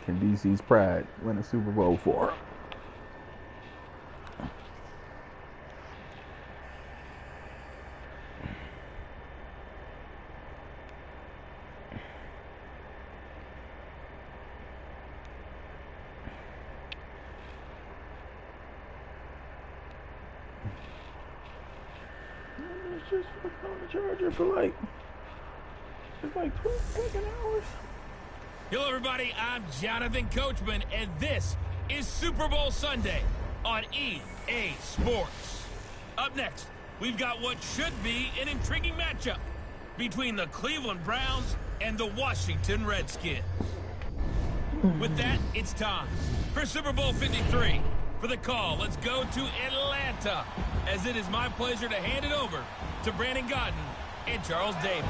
Can DC's pride win a Super Bowl for him? It's just fucking on the charger for like 12 fucking hours. Hello, everybody. I'm Jonathan Coachman, and this is Super Bowl Sunday on EA Sports. Up next, we've got what should be an intriguing matchup between the Cleveland Browns and the Washington Redskins. With that, it's time for Super Bowl 53. For the call, let's go to Atlanta, as it is my pleasure to hand it over to Brandon Godden and Charles Davis.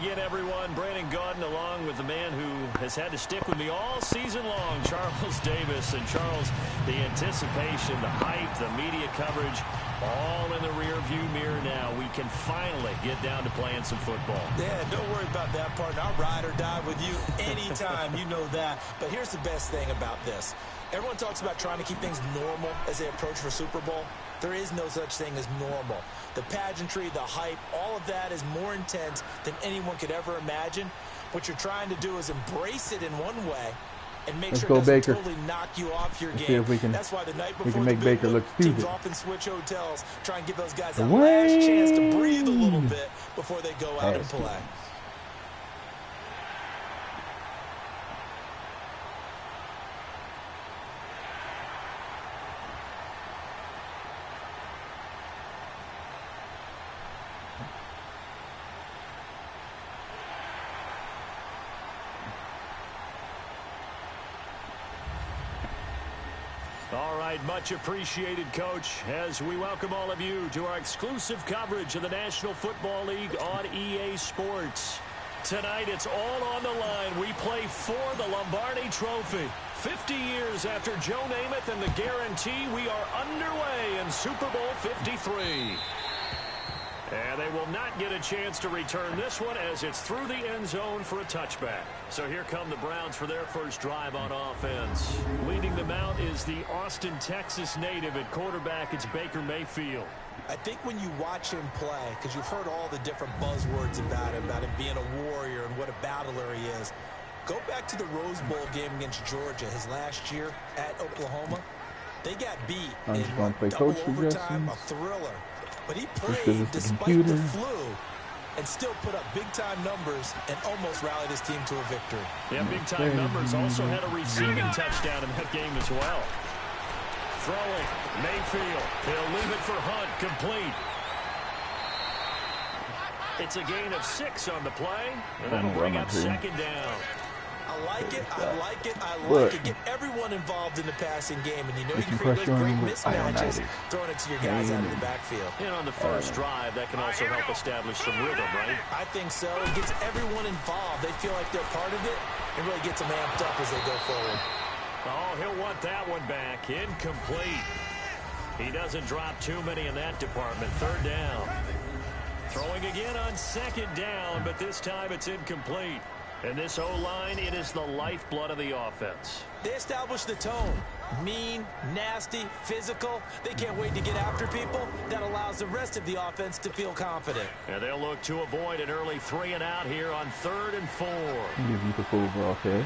Again, everyone, Brandon Gaudin along with the man who has had to stick with me all season long, Charles Davis. And Charles, the anticipation, the hype, the media coverage, all in the rearview mirror now. We can finally get down to playing some football. Yeah, don't worry about that part. I'll ride or die with you anytime, you know that. But here's the best thing about this. Everyone talks about trying to keep things normal as they approach for Super Bowl. There is no such thing as normal. The pageantry, the hype, all of that is more intense than anyone could ever imagine. What you're trying to do is embrace it in one way and make sure it doesn't totally knock you off your game. That's why the night before the big move, teams often switch hotels, try and give those guys that last chance to breathe a little bit before they go out and play. All right, much appreciated, Coach, as we welcome all of you to our exclusive coverage of the National Football League on EA Sports. Tonight, it's all on the line. We play for the Lombardi Trophy. 50 years after Joe Namath and the guarantee, we are underway in Super Bowl 53. And they will not get a chance to return this one as it's through the end zone for a touchback. So here come the Browns for their first drive on offense. Leading them out is the Austin, Texas native at quarterback. It's Baker Mayfield. I think when you watch him play, because you've heard all the different buzzwords about him being a warrior and what a battler he is. Go back to the Rose Bowl game against Georgia his last year at Oklahoma. They got beat in double overtime, a thriller. But he played despite the flu and still put up big-time numbers and almost rallied his team to a victory. Yeah, big-time numbers. Also had a receiving touchdown in that game as well. Throwing, Mayfield. He'll leave it for Hunt, complete. It's a gain of 6 on the play, and that'll bring up second down. I like it, I like it, I like it. Get everyone involved in the passing game, and you know you can create those great mismatches throwing it to your guys out of the backfield. And on the first drive, that can also help establish some rhythm, right? I think so. It gets everyone involved. They feel like they're part of it, and really gets them amped up as they go forward. Oh, he'll want that one back. Incomplete. He doesn't drop too many in that department. Third down. Throwing again on second down, but this time it's incomplete. And this O-line, it is the lifeblood of the offense. They establish the tone. Mean, nasty, physical. They can't wait to get after people. That allows the rest of the offense to feel confident. And they'll look to avoid an early 3 and out here on 3rd and 4. Give you the full ball, okay?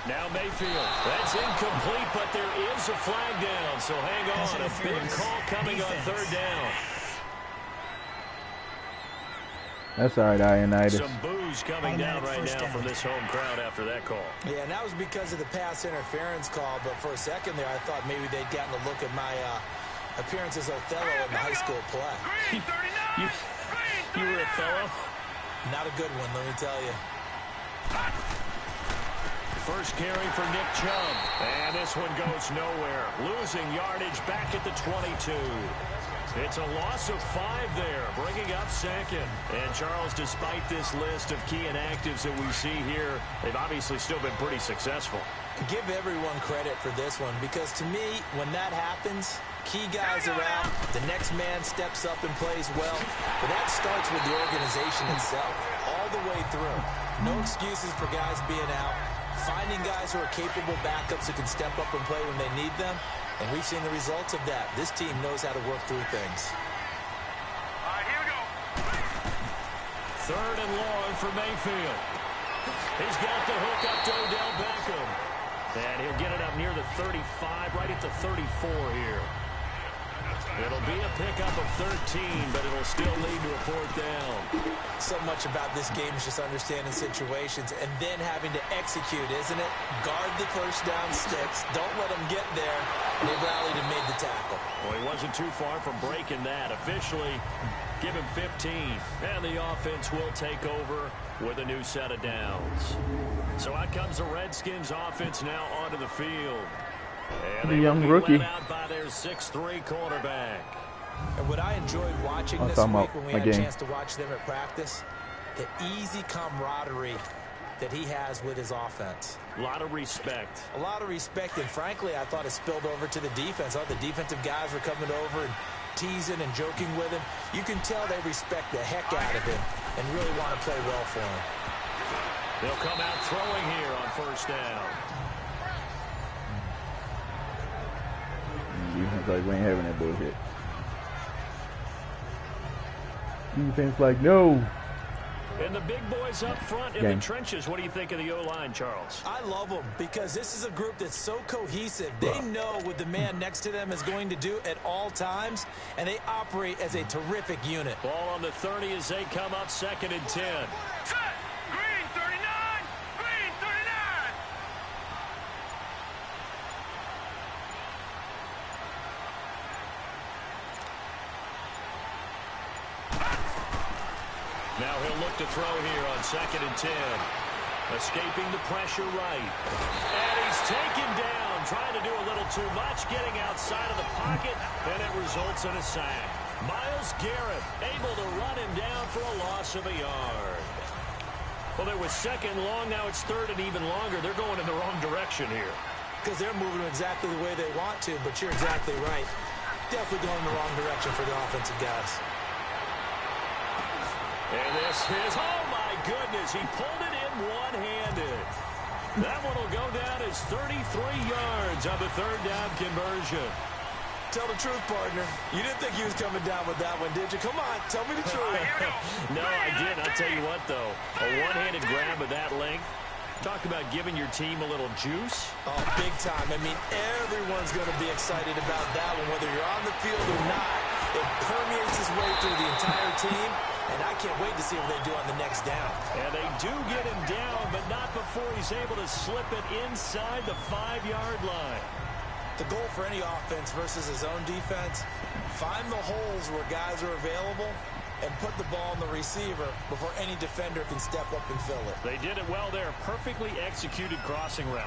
Now Mayfield. That's incomplete, but there is a flag down. So hang on. A big call coming on 3rd down. That's all right, Ionitis. Some boos coming down right now from this home crowd after that call. Yeah, and that was because of the pass interference call. But for a second there, I thought maybe they'd gotten a look at my appearance as Othello in the high school play. You were Othello? Not a good one, let me tell you. First carry for Nick Chubb. And this one goes nowhere. Losing yardage back at the 22. It's a loss of 5 there, bringing up second. And, Charles, despite this list of key inactives that we see here, they've obviously still been pretty successful. Give everyone credit for this one, because to me, when that happens, key guys are out, the next man steps up and plays well. But that starts with the organization itself, all the way through. No excuses for guys being out. Finding guys who are capable backups who can step up and play when they need them. And we've seen the results of that. This team knows how to work through things. All right, here we go. 3rd and long for Mayfield. He's got the hook up to Odell Beckham. And he'll get it up near the 35, right at the 34 here. It'll be a pickup of 13, but it'll still lead to a 4th down. So much about this game is just understanding situations and then having to execute, isn't it? Guard the first down sticks. Don't let them get there. And they rallied and made the tackle. Well, he wasn't too far from breaking that. Officially, give him 15. And the offense will take over with a new set of downs. So out comes the Redskins offense now onto the field. And the young rookie. Led out by their 6'3" quarterback. And what I enjoyed watching this week when we had a chance to watch them at practice, the easy camaraderie that he has with his offense. A lot of respect. A lot of respect, and frankly, I thought it spilled over to the defense. I thought the defensive guys were coming over and teasing and joking with him. You can tell they respect the heck out of him and really want to play well for him. They'll come out throwing here on 1st down. Defense like we ain't having that bullshit. Defense like no. And the big boys up front in the trenches. What do you think of the O-line, Charles? I love them because this is a group that's so cohesive. They know what the man next to them is going to do at all times, and they operate as a terrific unit. Ball on the 30 as they come up 2nd and 10. Set. Green 39. Green 39. Now he'll look to throw here on 2nd and 10. Escaping the pressure right. And he's taken down, trying to do a little too much, getting outside of the pocket, and it results in a sack. Myles Garrett able to run him down for a loss of a yard. Well, there was 2nd long, now it's 3rd and even longer. They're going in the wrong direction here. Because they're moving exactly the way they want to, but you're exactly right. Definitely going in the wrong direction for the offensive guys. And this is, oh my goodness, he pulled it in one-handed. That one will go down as 33 yards on the 3rd down conversion. Tell the truth, partner. You didn't think he was coming down with that one, did you? Come on, tell me the truth. No, I didn't. I'll tell you what, though. A one-handed grab of that length. Talk about giving your team a little juice. Oh, big time. I mean, everyone's going to be excited about that one, whether you're on the field or not. It permeates its way through the entire team, and I can't wait to see what they do on the next down. And they do get him down, but not before he's able to slip it inside the 5-yard line. The goal for any offense versus his own defense, find the holes where guys are available and put the ball on the receiver before any defender can step up and fill it. They did it well there. Perfectly executed crossing route.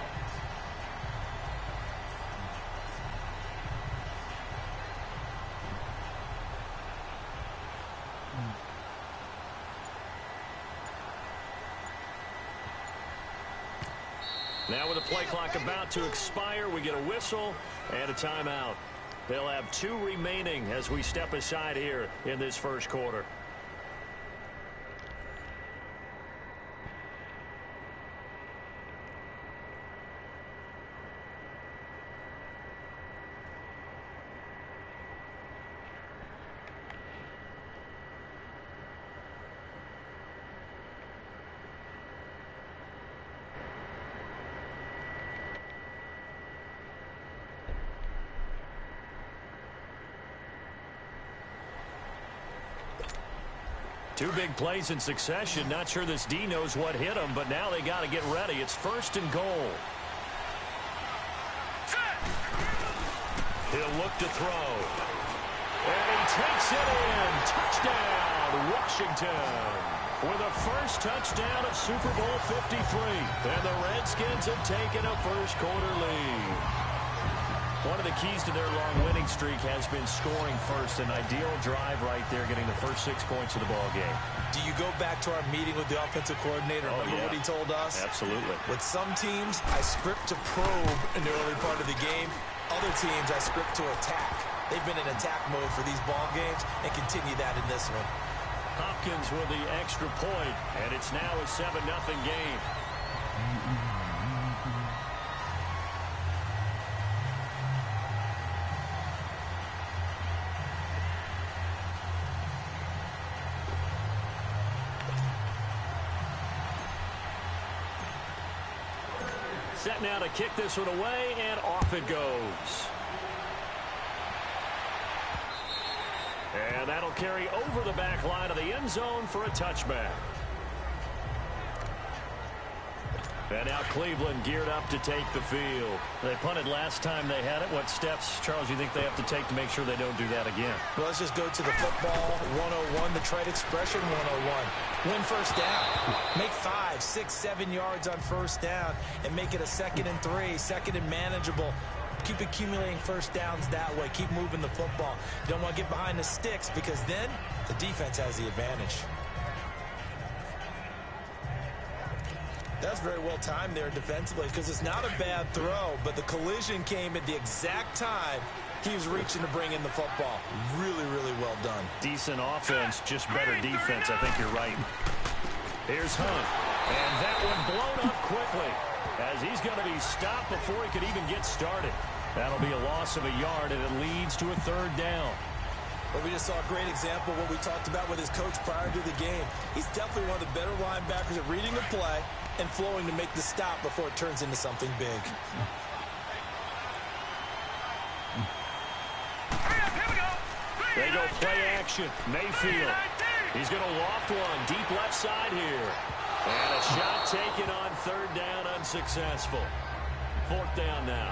Now with the play clock about to expire, we get a whistle and a timeout. They'll have 2 remaining as we step aside here in this first quarter. Two big plays in succession. Not sure this D knows what hit him, but now they got to get ready. It's 1st and goal. He'll look to throw. And he takes it in. Touchdown, Washington. with a first touchdown of Super Bowl 53. And the Redskins have taken a first-quarter lead. One of the keys to their long winning streak has been scoring first. An ideal drive right there, getting the first 6 points of the ball game. Do you go back to our meeting with the offensive coordinator? Remember what he told us? Absolutely. With some teams, I script to probe in the early part of the game. Other teams, I script to attack. They've been in attack mode for these ball games and continue that in this one. Hopkins with the extra point, and it's now a 7-0 game. Set now to kick this one away, and off it goes. And that'll carry over the back line of the end zone for a touchback. And now Cleveland geared up to take the field. They punted last time they had it. What steps, Charles, do you think they have to take to make sure they don't do that again? Well, let's just go to the football 101, the trade expression 101. Win first down. Make 5, 6, 7 yards on first down and make it a 2nd and 3, 2nd and manageable. Keep accumulating first downs that way. Keep moving the football. You don't want to get behind the sticks because then the defense has the advantage. That's very well timed there defensively because it's not a bad throw, but the collision came at the exact time he was reaching to bring in the football. Really, really well done. Decent offense, just better defense. I think you're right. Here's Hunt. And that one blown up quickly as he's going to be stopped before he could even get started. That'll be a loss of a yard, and it leads to a 3rd down. Well, we just saw a great example of what we talked about with his coach prior to the game. He's definitely one of the better linebackers at reading the play and flowing to make the stop before it turns into something big. They go play action. Mayfield. He's going to loft one deep left side here. And a shot taken on 3rd down, unsuccessful. 4th down now.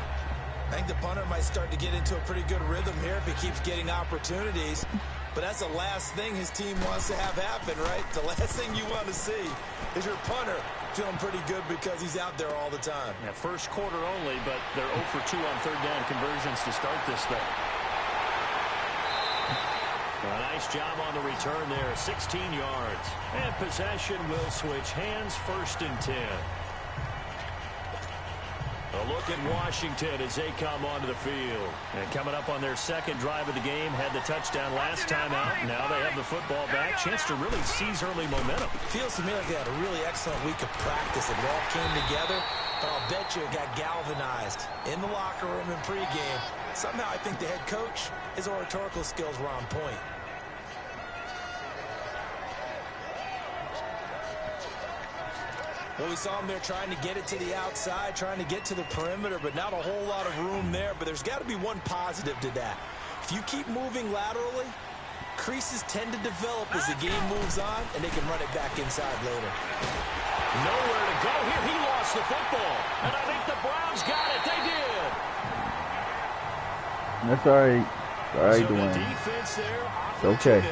I think the punter might start to get into a pretty good rhythm here if he keeps getting opportunities. But that's the last thing his team wants to have happen, right? The last thing you want to see is your punter feeling pretty good because he's out there all the time. Yeah, first quarter only, but they're 0 for 2 on 3rd down conversions to start this thing. A nice job on the return there, 16 yards. And possession will switch hands, 1st and 10. A look at Washington as they come onto the field. And coming up on their 2nd drive of the game, had the touchdown last time out. Now they have the football back. Chance to really seize early momentum. Feels to me like they had a really excellent week of practice. It all came together. But I'll bet you it got galvanized in the locker room in pregame. Somehow I think the head coach, his oratorical skills were on point. Well, we saw him there trying to get it to the outside, trying to get to the perimeter, but not a whole lot of room there. But there's got to be one positive to that. If you keep moving laterally, creases tend to develop as the game moves on, and they can run it back inside later. Nowhere to go here. He lost the football. And I think the Browns got it. They did. That's all right. All right, so Dwayne. the defense there, Okay.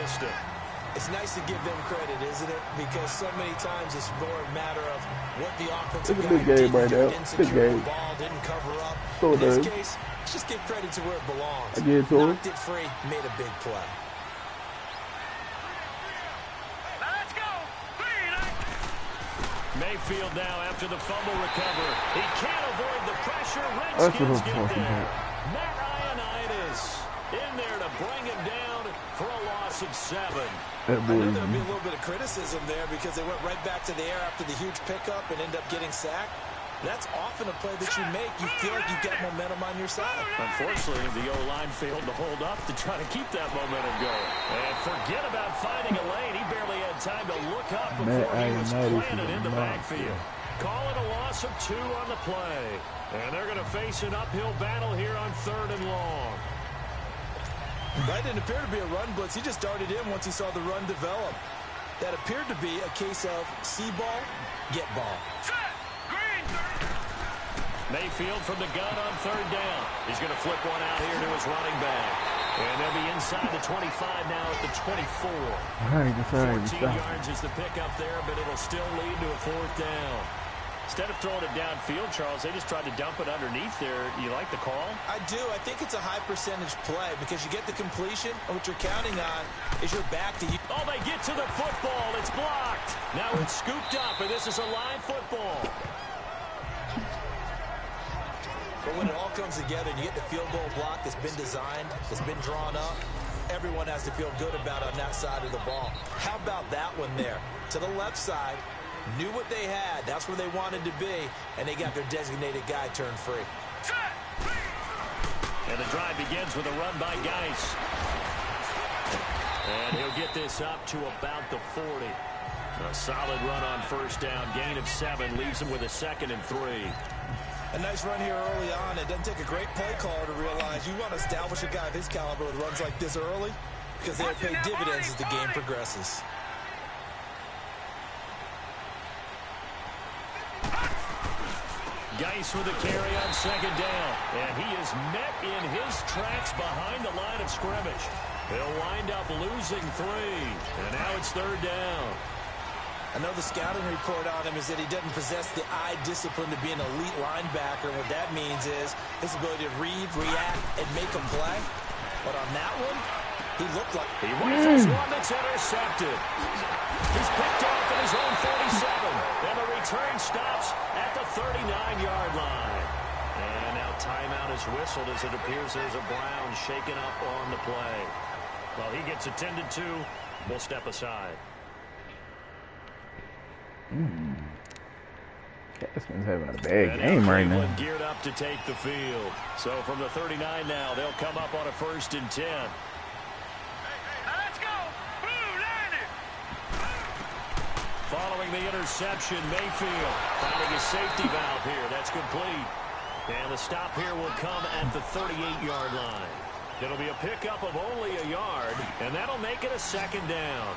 It's nice to give them credit, isn't it? Because so many times it's more a matter of what the offensive It's a guy big game did. right now. Didn't Big secure game. the ball, didn't cover up. So In this it is. case, let's just give credit to where it belongs. I give it to him. Knocked it free, made a big play. Let's go. Mayfield now after the fumble recovery. He can't avoid the pressure. That's what Redskins I'm get talking there. about. Matt Ioannidis in there to bring him down for a loss of 7. That I boy. know there'll be a little bit of criticism there because they went right back to the air after the huge pickup and end up getting sacked. That's often a play that you make. You feel like you've got momentum on your side. Unfortunately, the O-line failed to hold up to try to keep that momentum going. And forget about finding a lane. He barely had time to look up before he was planted in the backfield. Call it a loss of 2 on the play. And they're going to face an uphill battle here on 3rd and long. That didn't appear to be a run blitz. He just darted in once he saw the run develop. That appeared to be a case of see ball, get ball. Mayfield from the gun on 3rd down. He's going to flip one out here to his running back. And they'll be inside the 25 now at the 24. All right, that's all right. 14 yards is the pickup there, but it'll still lead to a fourth down. Instead of throwing it downfield, Charles, they just tried to dump it underneath there. You like the call? I do. I think it's a high percentage play because you get the completion, and what you're counting on is your back to you. Oh, they get to the football. It's blocked. Now it's scooped up, and this is a live football. But when it all comes together and you get the field goal block that's been designed, that's been drawn up, everyone has to feel good about on that side of the ball. How about that one there? To the left side, knew what they had. That's where they wanted to be, and they got their designated guy turned free. And the drive begins with a run by Geis. And he'll get this up to about the 40. A solid run on first down. Gain of 7 leaves him with a 2nd and 3. A nice run here early on. It doesn't take a great play caller to realize you want to establish a guy of his caliber with runs like this early because they'll pay dividends as the game progresses. Geis with a carry on second down. And he is met in his tracks behind the line of scrimmage. He'll wind up losing 3. And now it's third down. I know the scouting report on him is that he doesn't possess the eye discipline to be an elite linebacker. What that means is his ability to read, react, and make a play. But on that one, he looked like... He rifles one that's intercepted. He's picked off at his own 47. And the return stops at the 39-yard line. And now timeout is whistled as it appears there's a Brown shaken up on the play. Well, he gets attended to. We'll step aside. Casman's having a bad game right now. Geared up to take the field. So from the 39 now, they'll come up on a 1st and 10. Let's go! Blue landed! Following the interception, Mayfield finding a safety valve here. That's complete. And the stop here will come at the 38-yard line. It'll be a pickup of only a yard, and that'll make it a 2nd down.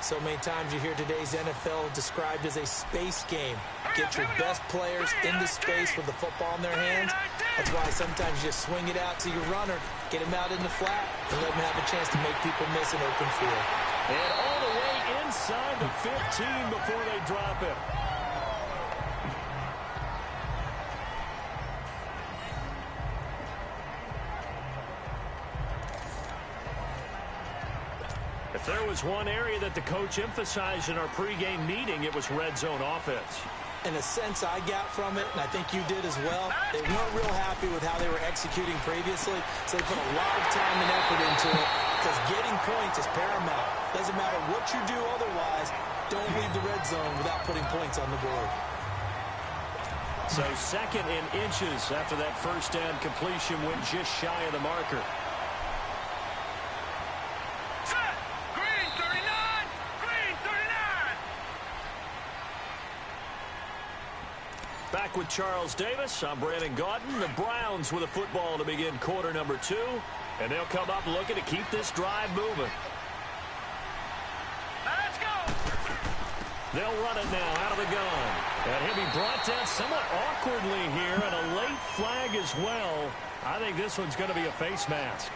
So many times you hear today's NFL described as a space game. Get your best players into space with the football in their hands. That's why sometimes you just swing it out to your runner, get him out in the flat, and let him have a chance to make people miss an open field. And all the way inside the 15 before they drop it. If there was one area that the coach emphasized in our pregame meeting, it was red zone offense. In a sense I got from it, and I think you did as well, they weren't real happy with how they were executing previously, so they put a lot of time and effort into it because getting points is paramount. Doesn't matter what you do otherwise, don't leave the red zone without putting points on the board. So 2nd and inches after that first down completion went just shy of the marker. Back with Charles Davis. I'm Brandon Gaudin. The Browns with a football to begin quarter number 2. And they'll come up looking to keep this drive moving. Let's go! They'll run it now out of the gun. And he'll be brought down somewhat awkwardly here. And a late flag as well. I think this one's going to be a face mask.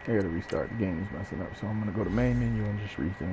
I gotta restart the game. It's messing up, so I'm gonna go to main menu and just restart.